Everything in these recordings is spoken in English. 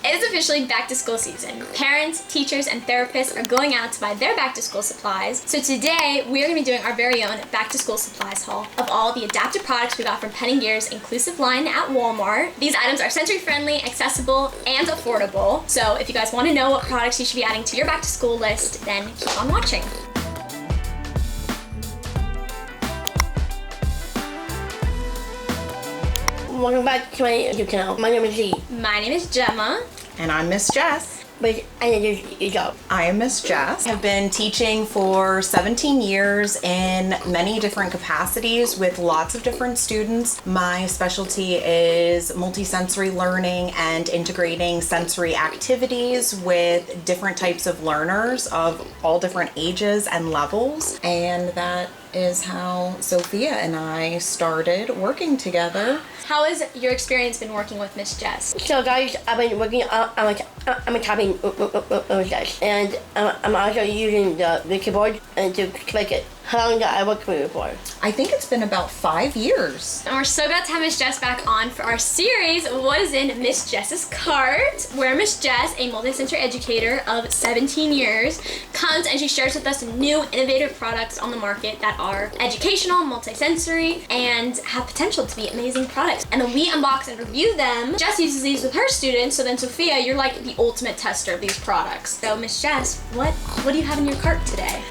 It is officially back to school season. Parents, teachers, and therapists are going out to buy their back to school supplies. So today we are going to be doing our very own back to school supplies haul of all the adaptive products we got from Pen+Gear's inclusive line at Walmart. These items are sensory friendly, accessible, and affordable. So if you guys want to know what products you should be adding to your back to school list, then keep on watching. Welcome back to my YouTube channel. My name is Lee. My name is Gemma. And I'm Miss Jess. But I need your job. I am Miss Jess. I've been teaching for 17 years in many different capacities with lots of different students. My specialty is multisensory learning and integrating sensory activities with different types of learners of all different ages and levels. And that is how Zofia and I started working together. How has your experience been working with Miss Jess? So guys, I've been working I'm a tapping with Jess. And I'm also using the keyboard and to click it. How long did I work for you for? I think it's been about 5 years. And we're so glad to have Miss Jess back on for our series, What is in Miss Jess's Cart? Where Miss Jess, a multisensory educator of 17 years, comes and she shares with us new innovative products on the market that are educational, multisensory, and have potential to be amazing products. And then we unbox and review them. Jess uses these with her students, so then Zofia, you're like the ultimate tester of these products. So Miss Jess, what do you have in your cart today?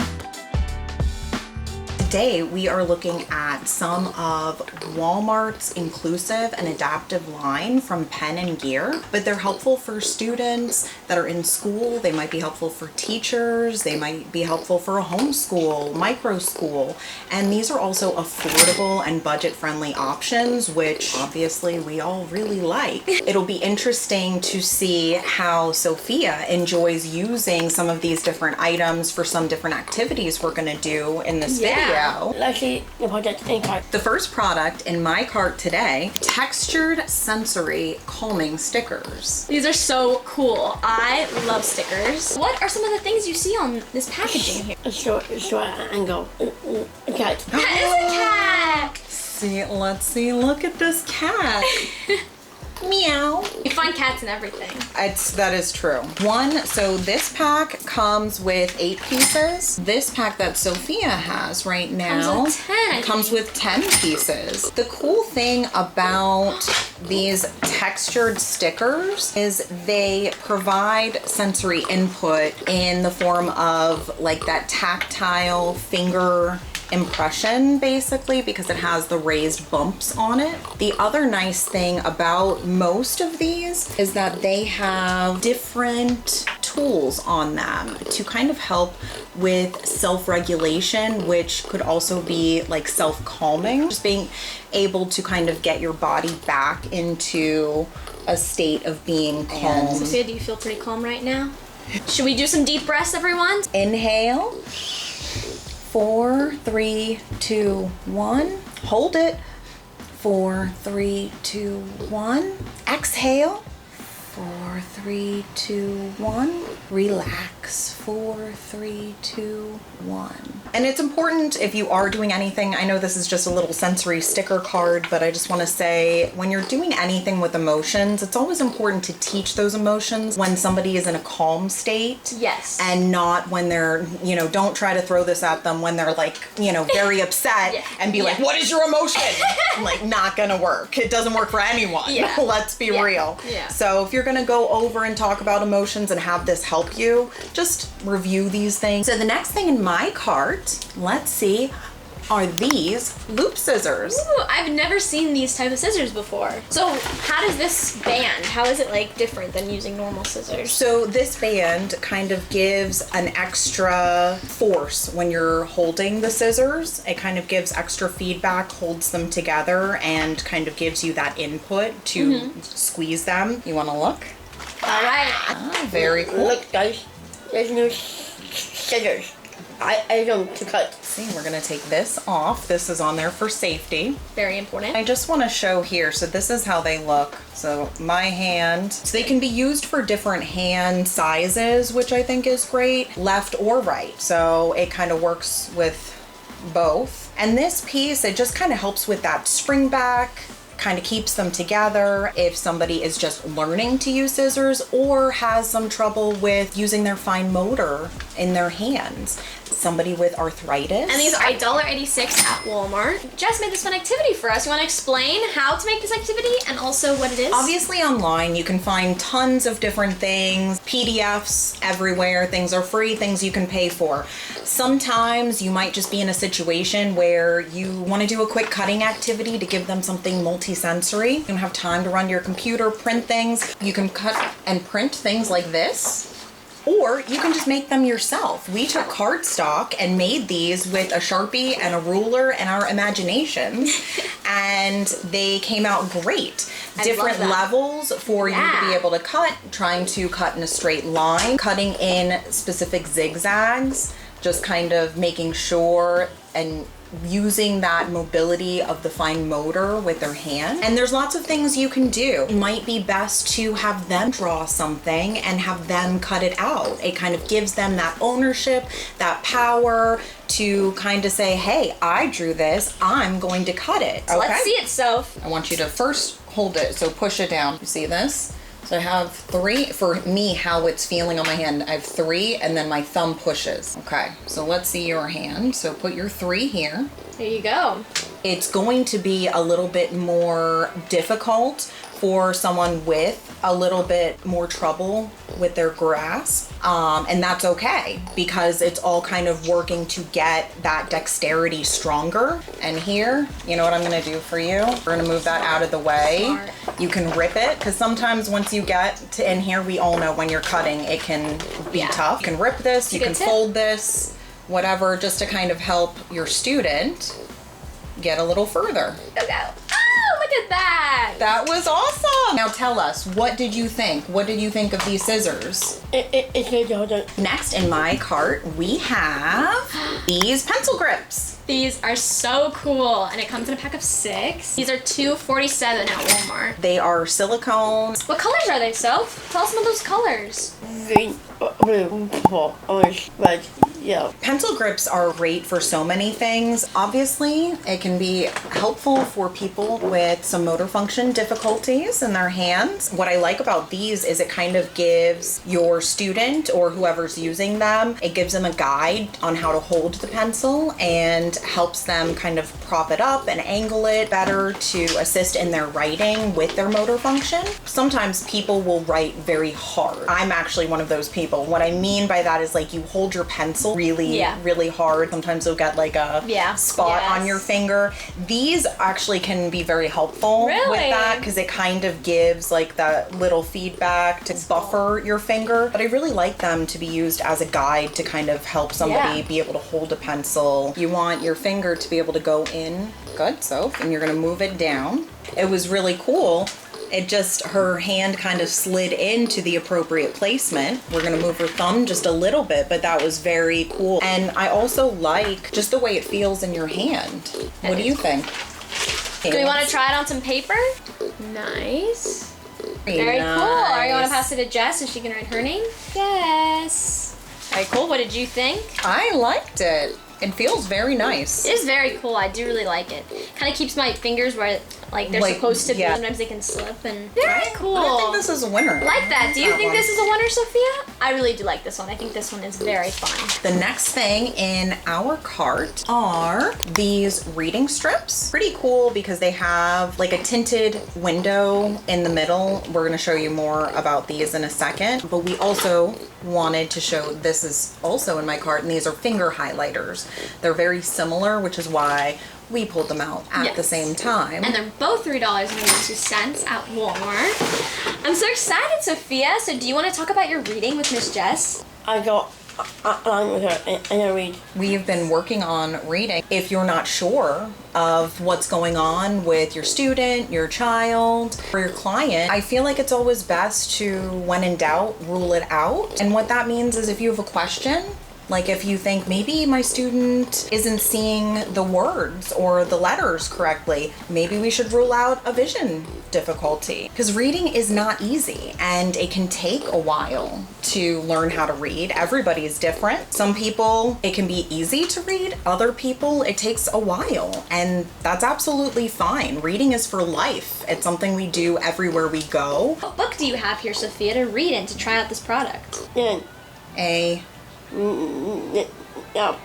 Today we are looking at some of Walmart's inclusive and adaptive line from Pen+Gear, but they're helpful for students that are in school. They might be helpful for teachers. They might be helpful for a homeschool, micro school, and these are also affordable and budget-friendly options, which obviously we all really like. It'll be interesting to see how Zofia enjoys using some of these different items for some different activities we're going to do in this video. Let's see the product in cart. The first product in my cart today, textured sensory calming stickers. These are so cool. I love stickers. What are some of the things you see on this packaging here? A short angle. A cat. That is a cat! See, let's see, look at this cat. Meow. You find cats in everything. That is true. So this pack comes with 8 pieces. This pack that Zofia has right now comes with 10. Comes with 10 pieces. The cool thing about these textured stickers is they provide sensory input in the form of like that tactile finger impression, basically, because it has the raised bumps on it. The other nice thing about most of these is that they have different tools on them to kind of help with self-regulation, which could also be like self-calming, just being able to kind of get your body back into a state of being calm. Zofia, do you feel pretty calm right now? Should we do some deep breaths, everyone? Inhale. 4, 3, 2, 1. Hold it. 4, 3, 2, 1. Exhale. 4, 3, 2, 1. Relax. 4, 3, 2, 1. And it's important if you are doing anything, I know this is just a little sensory sticker card, but I just want to say when you're doing anything with emotions, it's always important to teach those emotions when somebody is in a calm state. Yes. And not when they're, don't try to throw this at them when they're like, very upset and be like, what is your emotion? Like, not gonna work. It doesn't work for anyone. Yeah. Let's be real. Yeah. So if you're gonna go over and talk about emotions and have this help you, just review these things. So the next thing in my cart, let's see, are these loop scissors. Ooh, I've never seen these type of scissors before. So how does this band, how is it like different than using normal scissors? So this band kind of gives an extra force when you're holding the scissors. It kind of gives extra feedback, holds them together, and kind of gives you that input to squeeze them. You want to look? All right. Ah, very cool. Look guys, there's new scissors. I don't to cut. See, we're gonna take this off. This is on there for safety. Very important. I just want to show here, so this is how they look. So my hand, so they can be used for different hand sizes, which I think is great, left or right. So it kind of works with both. And this piece, it just kind of helps with that spring back kind of keeps them together if somebody is just learning to use scissors or has some trouble with using their fine motor in their hands. Somebody with arthritis. And these are $1.86 at Walmart. Jess made this fun activity for us. You want to explain how to make this activity and also what it is? Obviously online you can find tons of different things, PDFs everywhere, things are free, things you can pay for. Sometimes you might just be in a situation where you want to do a quick cutting activity to give them something multi-sensory. You don't have time to run your computer, print things. You can cut and print things like this. Or you can just make them yourself. We took cardstock and made these with a Sharpie and a ruler and our imaginations, and they came out great. Different levels for you to be able to cut, trying to cut in a straight line, cutting in specific zigzags, just kind of making sure and using that mobility of the fine motor with their hand. And there's lots of things you can do. It might be best to have them draw something and have them cut it out. It kind of gives them that ownership, that power to kind of say, hey, I drew this, I'm going to cut it. So let's see it, Soph. I want you to first hold it, so push it down. You see this? So I have 3, for me, how it's feeling on my hand. I have 3 and then my thumb pushes. Okay, so let's see your hand. So put your 3 here. There you go. It's going to be a little bit more difficult for someone with a little bit more trouble with their grasp. And that's okay because it's all kind of working to get that dexterity stronger. And here, you know what I'm gonna do for you? We're gonna move that out of the way. Smart. You can rip it because sometimes once you get to in here, we all know when you're cutting, it can be tough. You can rip this, you can fold this, whatever, just to kind of help your student get a little further. Go, go. Oh, look at that. That was awesome. Now tell us, what did you think? What did you think of these scissors? It's good. Hold on. Next in my cart, we have these pencil grips. These are so cool, and it comes in a pack of 6. These are $2.47 at Walmart. They are silicone. What colors are they, Soph? Tell us some of those colors. Green, blue, purple, orange, red, yellow. Pencil grips are great for so many things. Obviously, it can be helpful for people with some motor function difficulties in their hands. What I like about these is it kind of gives your student or whoever's using them, it gives them a guide on how to hold the pencil and helps them kind of prop it up and angle it better to assist in their writing with their motor function. Sometimes people will write very hard. I'm actually one of those people. What I mean by that is like you hold your pencil really hard. Sometimes you'll get like a spot on your finger. These actually can be very helpful with that because it kind of gives like that little feedback to buffer your finger. But I really like them to be used as a guide to kind of help somebody be able to hold a pencil. You want your finger to be able to go in. Good, so, and you're gonna move it down. It was really cool. It just, her hand kind of slid into the appropriate placement. We're gonna move her thumb just a little bit, but that was very cool. And I also like just the way it feels in your hand. What do you think? Do we want to try it on some paper? Nice. Very nice. cool. Are you want to pass it to Jess so she can write her name? Yes. Very cool. What did you think? I liked it. It feels very nice. It is very cool. I do really like it. Kind of keeps my fingers where like they're supposed to be. Sometimes they can slip and very cool. I think this is a winner. Like that. Do you think this is a winner, Sophia? I really do like this one. I think this one is very fun. The next thing in our cart are these reading strips. Pretty cool because they have like a tinted window in the middle. We're gonna show you more about these in a second, but we also wanted to show, this is also in my cart, and these are finger highlighters. They're very similar, which is why we pulled them out at the same time. And they're both $3.92 at Walmart. I'm so excited, Sophia. So do you want to talk about your reading with Miss Jess? I go along with her and I read. We've been working on reading. If you're not sure of what's going on with your student, your child, or your client, I feel like it's always best to, when in doubt, rule it out. And what that means is if you have a question, Like if you think maybe my student isn't seeing the words or the letters correctly, maybe we should rule out a vision difficulty. Because reading is not easy and it can take a while to learn how to read. Everybody is different. Some people, it can be easy to read. Other people, it takes a while. And that's absolutely fine. Reading is for life. It's something we do everywhere we go. What book do you have here, Sophia, to read in to try out this product? And yeah,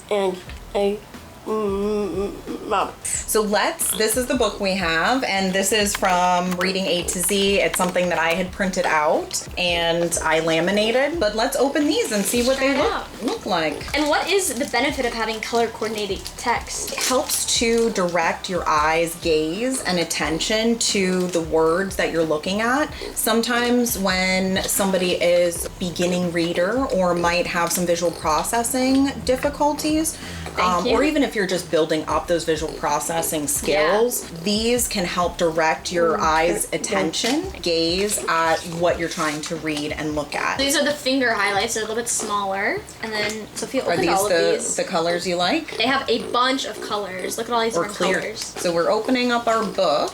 and a mom. So this is the book we have, and this is from Reading A to Z. It's something that I had printed out and I laminated, but let's open these and see what Try they it look like. And what is the benefit of having color coordinated text? It helps to direct your eyes, gaze, and attention to the words that you're looking at. Sometimes when somebody is beginning reader or might have some visual processing difficulties, Thank you. or even if you're just building up those visual processing skills, these can help direct your eyes' attention, gaze at what you're trying to read and look at. These are the finger highlights. They're a little bit smaller. And then Sophia Are opened these all of these. the colors you like? They have a bunch of colors. Look at all these Or different clear? colors. So we're opening up our book,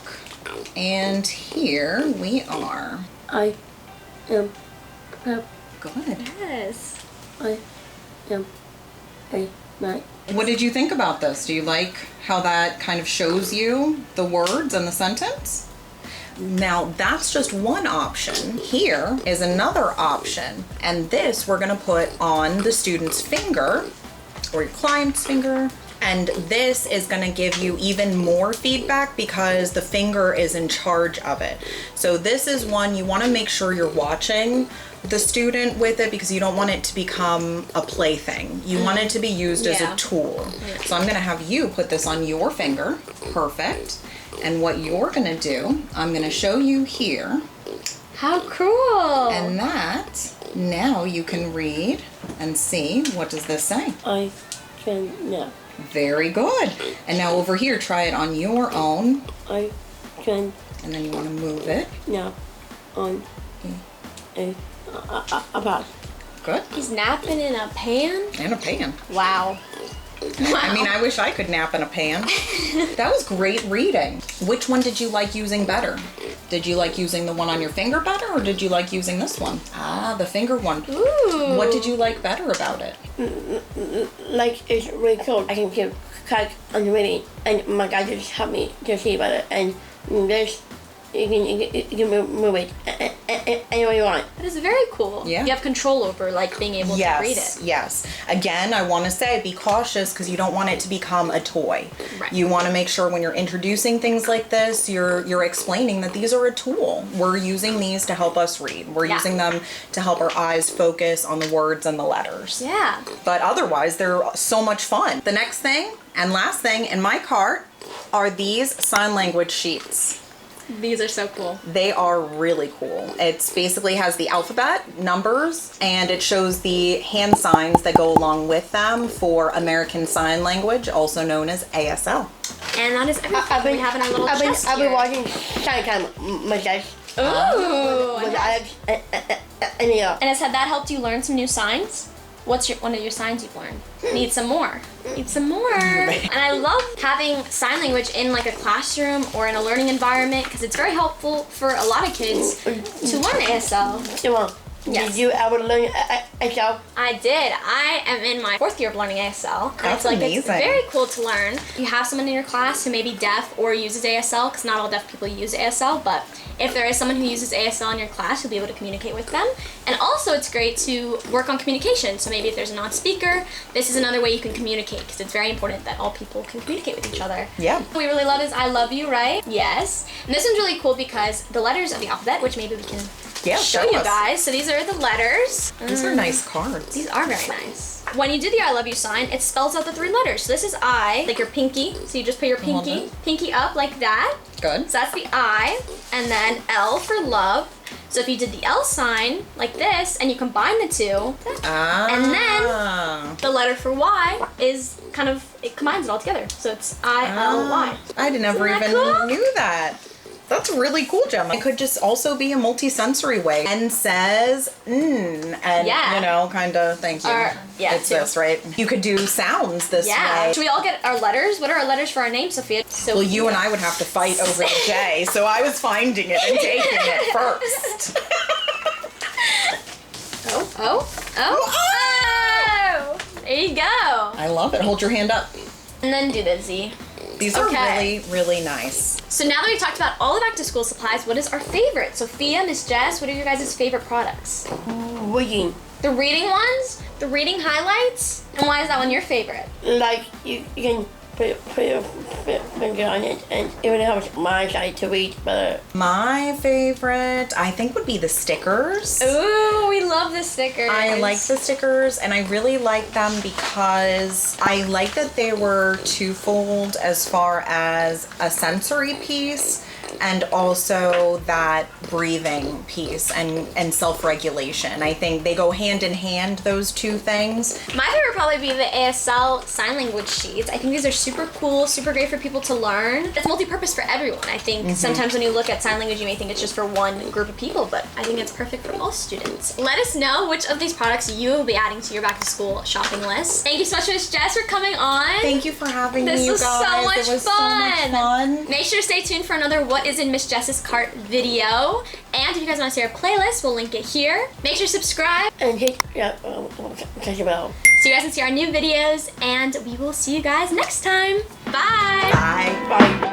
and here we are. I am Good. Yes. I am a night. What did you think about this? Do you like how that kind of shows you the words and the sentence? Now that's just one option. Here is another option, and this we're gonna put on the student's finger or your client's finger. And this is gonna give you even more feedback because the finger is in charge of it. So this is one you wanna make sure you're watching the student with it because you don't want it to become a plaything. You want it to be used as a tool. So I'm gonna have you put this on your finger. Perfect. And what you're gonna do, I'm gonna show you here. How cool. And that, now you can read and see, what does this say? I can nap. Very good. And now over here, try it on your own. I can And then you want to move it. nap on a pot. Good. He's napping in a pan? And a pan. Wow. I mean, I wish I could nap in a pan. That was great reading. Which one did you like using better? Did you like using the one on your finger better, or did you like using this one? Ah, the finger one. Ooh. What did you like better about it? Like it's really cool. I can keep track on the reading, and my guy just helped me to see about it. And this, you can move it any way you want. That is very cool. Yeah. You have control over like being able to read it. Yes. Again, I want to say be cautious because you don't want it to become a toy. Right. You want to make sure when you're introducing things like this, you're explaining that these are a tool. We're using these to help us read. We're using them to help our eyes focus on the words and the letters. Yeah. But otherwise, they're so much fun. The next thing and last thing in my cart are these sign language sheets. These are so cool. They are really cool. It's basically has the alphabet, numbers, and it shows the hand signs that go along with them for American Sign Language, also known as ASL. And that is everything we have in our little chest I've been here. watching Chinatown, Miss Jess. Ooh. With Alex and And has that helped you learn some new signs? What's one of your signs you've learned? Need some more. Need some more. And I love having sign language in like a classroom or in a learning environment because it's very helpful for a lot of kids to learn ASL. Simone, Yes. did you ever learn ASL? I did. I am in my 4th year of learning ASL. And That's it's like amazing. It's very cool to learn. You have someone in your class who may be deaf or uses ASL, because not all deaf people use ASL, but if there is someone who uses ASL in your class, you'll be able to communicate with them. And also it's great to work on communication. So maybe if there's a non-speaker, this is another way you can communicate, because it's very important that all people can communicate with each other. Yeah. What we really love is I love you, right? Yes. And this one's really cool because the letters of the alphabet, which maybe we can show you us. guys. So these are the letters. These are nice cards. These are very nice. When you do the I love you sign, it spells out the 3 letters. So this is I, like your pinky. So you just put your Hold pinky up like that. Good. So that's the I. And then L for love. So if you did the L sign like this and you combine the two, Ah. and then the letter for Y is kind of, it combines it all together. So it's I-L-Y. I never Isn't that even cool? knew that. That's really cool, Gemma. It could just also be a multi-sensory way. And says, and, Yeah. you know, kind of, thank you. Yeah, it's too. this, right? You could do sounds this Yeah. way. Should we all get our letters? What are our letters for our name, Sophia? Well, you and I would have to fight over the J, so I was finding it and taking it first. Oh. There you go. I love it. Hold your hand up. And then do the Z. These are Okay. really, really nice. So now that we've talked about all the back to school supplies, what is our favorite? Sophia, Miss Jess, what are your guys' favorite products? Reading. The reading ones? The reading highlights? And why is that one your favorite? Like you can put your finger on it, and it would help my side to read better. My favorite, I think, would be the stickers. Ooh, we love the stickers. I like the stickers, and I really like them because I like that they were twofold as far as a sensory piece and also that breathing piece and self-regulation. I think they go hand in hand, those two things. My favorite would probably be the ASL sign language sheets. I think these are super cool, super great for people to learn. It's multi-purpose for everyone. I think sometimes when you look at sign language, you may think it's just for one group of people, but I think it's perfect for all students. Let us know which of these products you will be adding to your back to school shopping list. Thank you so much, Miss Jess, for coming on. Thank you for having me, This you was guys. so much It was fun. so much fun. Make sure to stay tuned for another What is in Miss Jess's Cart video. And if you guys want to see our playlist, we'll link it here. Make sure to subscribe And hit touch the bell. so you guys can see our new videos. And we will see you guys next time. Bye. Bye. Bye.